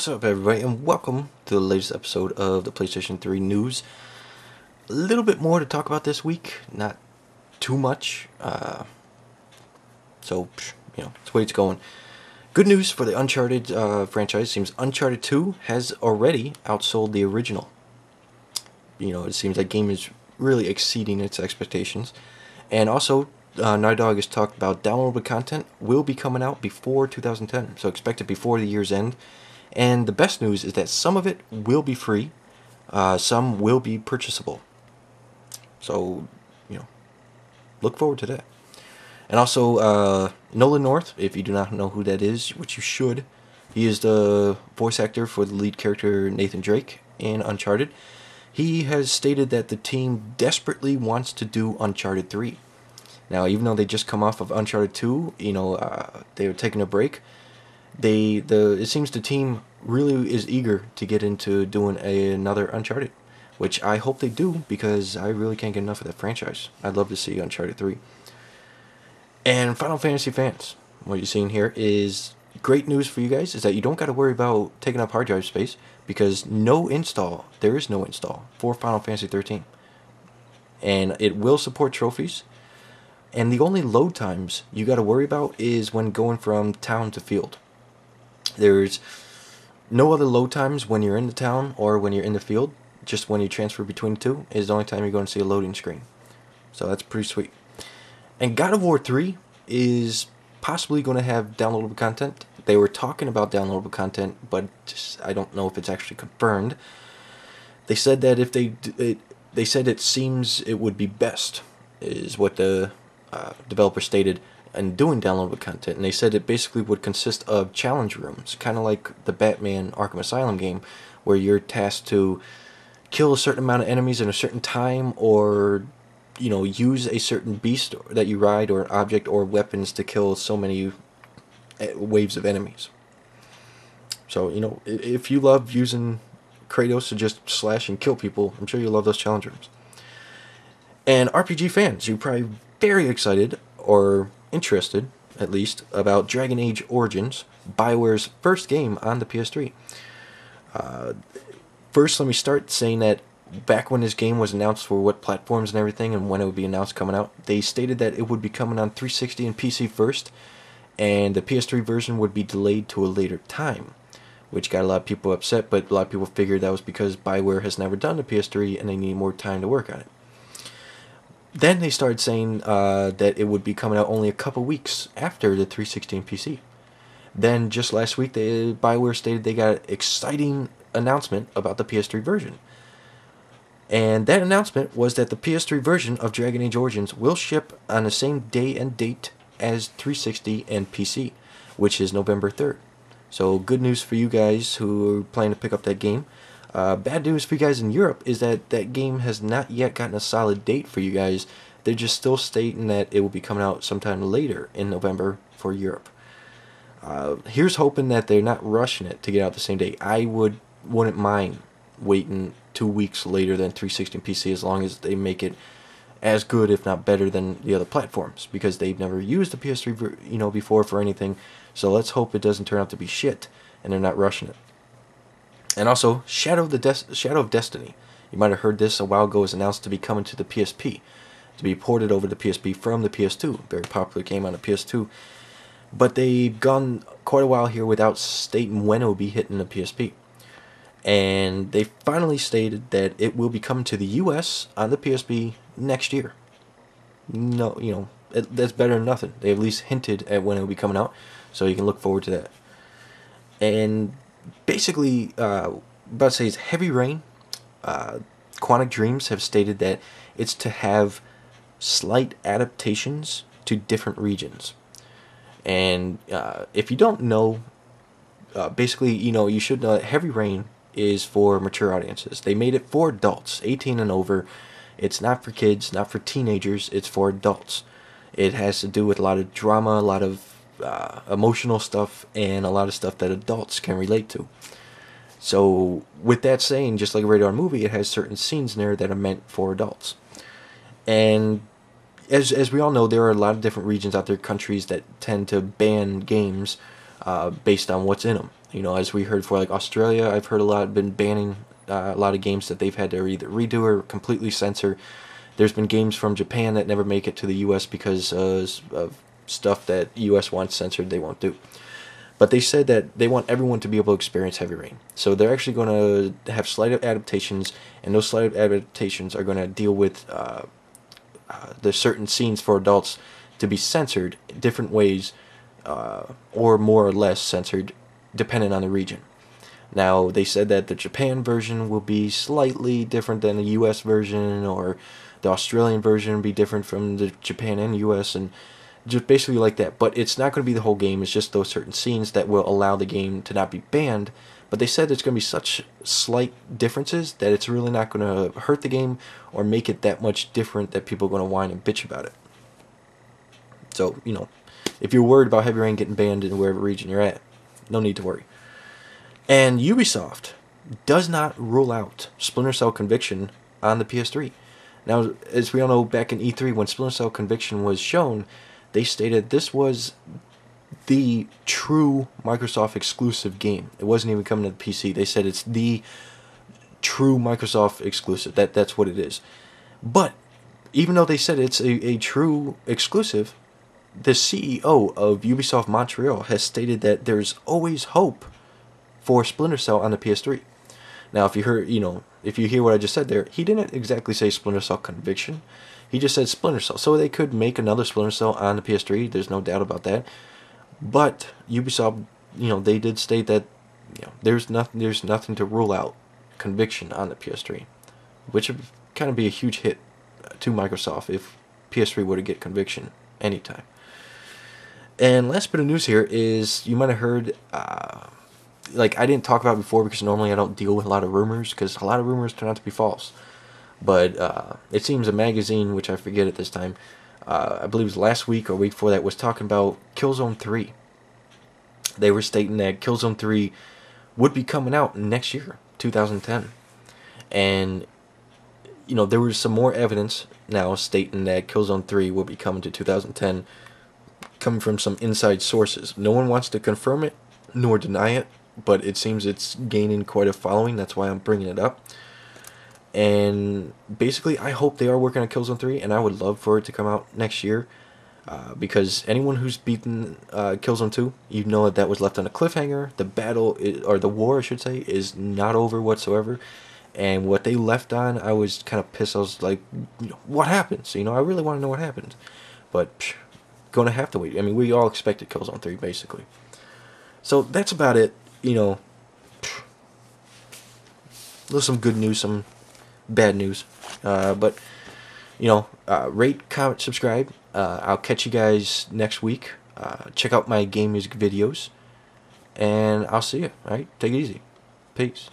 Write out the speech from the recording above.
What's up, everybody, and welcome to the latest episode of the PlayStation 3 news. A little bit more to talk about this week, not too much. It's the way it's going. Good news for the Uncharted franchise. Seems Uncharted 2 has already outsold the original. It seems that game is really exceeding its expectations. And also, Naughty Dog has talked about downloadable content will be coming out before 2010, so expect it before the year's end. And the best news is that some of it will be free, some will be purchasable. So, look forward to that. And also, Nolan North, if you do not know who that is, which you should, he is the voice actor for the lead character Nathan Drake in Uncharted. He has stated that the team desperately wants to do Uncharted 3. Now, even though they just come off of Uncharted 2, they were taking a break. It seems the team really is eager to get into doing another Uncharted, which I hope they do, because I really can't get enough of that franchise. I'd love to see Uncharted 3. And Final Fantasy fans, what you're seeing here is great news for you guys, is that you don't got to worry about taking up hard drive space, because there is no install for Final Fantasy 13. And it will support trophies. And the only load times you got to worry about is when going from town to field. There's no other load times when you're in the town or when you're in the field. Just when you transfer between the two is the only time you're going to see a loading screen. So that's pretty sweet. And GOW3 is possibly going to have downloadable content. They were talking about downloadable content, but I don't know if it's actually confirmed. They said that if they said it seems it would be best, is what the developer stated, and doing downloadable content. And they said it basically would consist of challenge rooms, kind of like the Batman Arkham Asylum game, where you're tasked to kill a certain amount of enemies in a certain time, or use a certain beast that you ride, or object, or weapons to kill so many waves of enemies. So if you love using Kratos to just slash and kill people, I'm sure you'll love those challenge rooms. And RPG fans, you're probably very excited, or interested, at least, about Dragon Age Origins, BioWare's first game on the PS3. First, let me start saying that back when this game was announced for what platforms and everything, and when it would be announced coming out, they stated that it would be coming on 360 and PC first, and the PS3 version would be delayed to a later time, which got a lot of people upset, but a lot of people figured that was because BioWare has never done the PS3 and they need more time to work on it. Then they started saying that it would be coming out only a couple weeks after the 360 and PC. Then just last week, BioWare stated they got an exciting announcement about the PS3 version. And that announcement was that the PS3 version of Dragon Age Origins will ship on the same day and date as 360 and PC, which is November 3rd. So good news for you guys who are planning to pick up that game. Bad news for you guys in Europe is that that game has not yet gotten a solid date for you guys. They're just still stating that it will be coming out sometime later in November for Europe. Here's hoping that they're not rushing it to get out the same day. I wouldn't mind waiting 2 weeks later than 360 and PC, as long as they make it as good, if not better, than the other platforms, because they've never used the PS3 before for anything. So let's hope it doesn't turn out to be shit and they're not rushing it. And also, Shadow of Destiny. You might have heard this a while ago, is announced to be coming to the PSP, to be ported over to PSP from the PS2. Very popular game on the PS2. But they've gone quite a while here without stating when it will be hitting the PSP. And they finally stated that it will be coming to the US on the PSP next year. No, that's better than nothing. They at least hinted at when it will be coming out, so you can look forward to that. And basically, about to say is Heavy Rain. Quantic Dreams have stated that it's to have slight adaptations to different regions. And if you don't know, basically, you should know that Heavy Rain is for mature audiences. They made it for adults, 18 and over. It's not for kids, not for teenagers. It's for adults. It has to do with a lot of drama, a lot of emotional stuff, and a lot of stuff that adults can relate to. So with that saying, just like a rated R movie, it has certain scenes in there that are meant for adults. And as we all know, there are a lot of different regions out there, countries that tend to ban games based on what's in them. You know, as we heard for like Australia, I've heard a lot been banning a lot of games that they've had to either redo or completely censor. There's been games from Japan that never make it to the U.S. because of stuff that U.S. wants censored they won't do. But they said that they want everyone to be able to experience Heavy Rain. So they're actually going to have slight adaptations, and those slight adaptations are going to deal with the certain scenes for adults to be censored different ways, or more or less censored, depending on the region. Now, they said that the Japan version will be slightly different than the US version, or the Australian version will be different from the Japan and US, and just basically like that. But it's not going to be the whole game, it's just those certain scenes that will allow the game to not be banned. But they said it's going to be such slight differences that it's really not going to hurt the game or make it that much different that people are going to whine and bitch about it. So, you know, if you're worried about Heavy Rain getting banned in wherever region you're at, no need to worry. And Ubisoft does not rule out Splinter Cell Conviction on the PS3. Now, as we all know, back in E3 when Splinter Cell Conviction was shown, they stated this was the true Microsoft exclusive game. It wasn't even coming to the PC. They said it's the true Microsoft exclusive. That's what it is. But even though they said it's a true exclusive, the CEO of Ubisoft Montreal has stated that there's always hope for Splinter Cell on the PS3. Now, if you heard, if you hear what I just said there, he didn't exactly say Splinter Cell Conviction. He just said Splinter Cell. So they could make another Splinter Cell on the PS3. There's no doubt about that. But Ubisoft, they did state that, there's nothing to rule out Conviction on the PS3, which would kind of be a huge hit to Microsoft if PS3 were to get Conviction anytime. And last bit of news here is, you might have heard, like I didn't talk about it before because normally I don't deal with a lot of rumors, because a lot of rumors turn out to be false. But it seems a magazine, which I forget at this time, I believe it was last week or week before that, was talking about Killzone 3. They were stating that Killzone 3 would be coming out next year, 2010. And, there was some more evidence now stating that Killzone 3 will be coming to 2010, coming from some inside sources. No one wants to confirm it, nor deny it, but it seems it's gaining quite a following. That's why I'm bringing it up. And basically, I hope they are working on Killzone 3, and I would love for it to come out next year. Because anyone who's beaten Killzone 2, you know that was left on a cliffhanger. The battle, or the war, I should say, is not over whatsoever. And what they left on, I was kind of pissed. I was like, what happens? I really want to know what happened. But, going to have to wait. I mean, we all expected Killzone 3, basically. So, that's about it. There's some good news, some bad news. But, rate, comment, subscribe. I'll catch you guys next week. Check out my game music videos. And I'll see you. Alright? Take it easy. Peace.